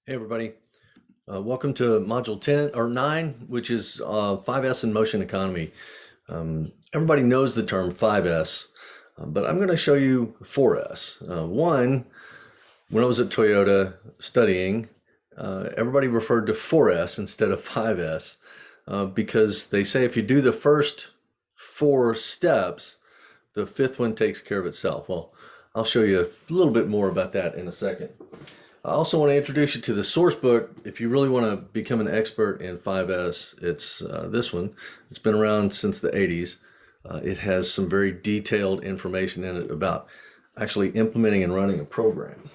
Hey everybody, welcome to Module 10 or 9, which is 5S in motion economy. Everybody knows the term 5S, but I'm going to show you 4S. One, when I was at Toyota studying, everybody referred to 4S instead of 5S because they say if you do the first 4 steps, the fifth one takes care of itself. Well, I'll show you a little bit more about that in a second. I also want to introduce you to the source book. If you really want to become an expert in 5S, it's this one. It's been around since the 80s. It has some very detailed information in it about actually implementing and running a program.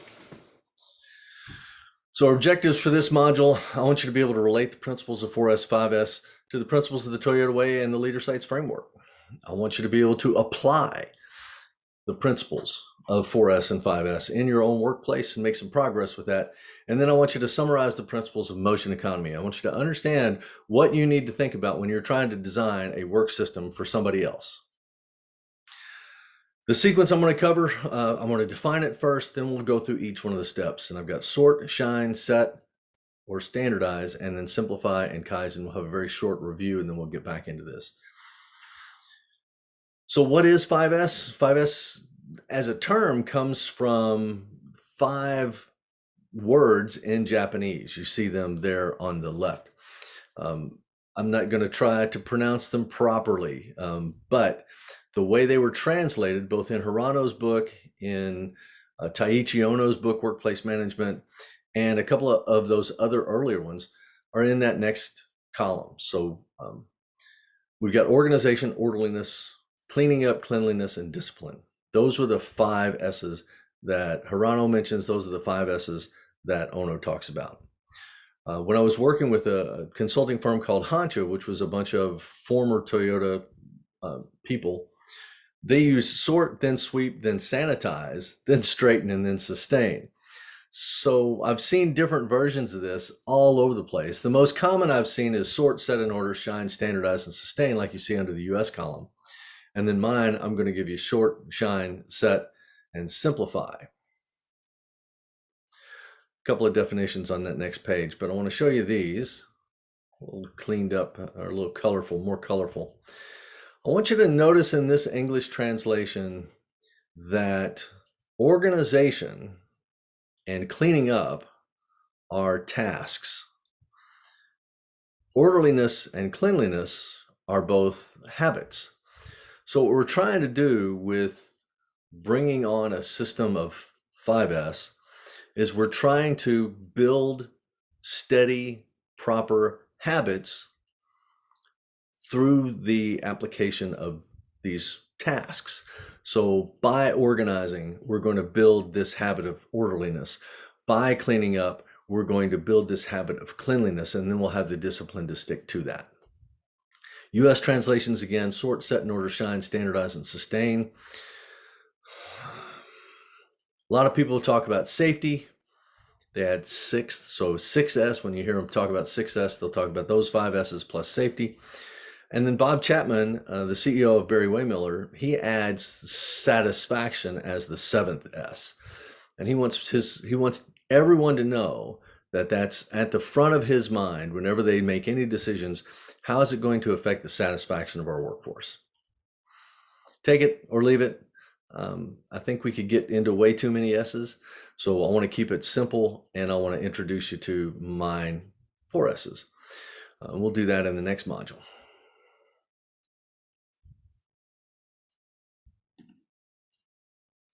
So our objectives for this module, I want you to be able to relate the principles of 4S, 5S to the principles of the Toyota Way and the Leader Sites framework. I want you to be able to apply the principles of 4S and 5S in your own workplace and make some progress with that. And then I want you to summarize the principles of motion economy. I want you to understand what you need to think about when you're trying to design a work system for somebody else. The sequence I'm going to cover, I'm going to define it first, then we'll go through each one of the steps. And I've got sort, shine, set, or standardize, and then simplify and Kaizen. We'll have a very short review, and then we'll get back into this. So what is 5S? 5S as a term comes from 5 words in Japanese. You see them there on the left. I'm not going to try to pronounce them properly, but the way they were translated, both in Hirano's book, in Taiichi Ohno's book, Workplace Management, and a couple of those other earlier ones are in that next column. So we've got organization, orderliness, cleaning up, cleanliness, and discipline. Those were the 5 S's that Hirano mentions. Those are the 5 S's that Ohno talks about. When I was working with a consulting firm called Hancho, which was a bunch of former Toyota people, they used sort, then sweep, then sanitize, then straighten, and then sustain. So I've seen different versions of this all over the place. The most common I've seen is sort, set in order, shine, standardize, and sustain, like you see under the US column. And then mine, I'm going to give you short, shine, set, and simplify. A couple of definitions on that next page, but I want to show you these a little cleaned up or a little colorful, more colorful. I want you to notice in this English translation that organization and cleaning up are tasks. Orderliness and cleanliness are both habits. So what we're trying to do with bringing on a system of 5S is we're trying to build steady, proper habits through the application of these tasks. So by organizing, we're going to build this habit of orderliness. By cleaning up, we're going to build this habit of cleanliness, and then we'll have the discipline to stick to that. US translations again, sort, set, and order, shine, standardize, and sustain. A lot of people talk about safety. They add 6, so 6S. When you hear them talk about 6S, they'll talk about those 5 S's plus safety. And then Bob Chapman, the CEO of Barry-Wehmiller, he adds satisfaction as the 7th S. And he wants everyone to know that that's at the front of his mind whenever they make any decisions. How is it going to affect the satisfaction of our workforce? Take it or leave it. I think we could get into way too many S's. So I want to keep it simple, and I want to introduce you to mine 4 S's. We'll do that in the next module.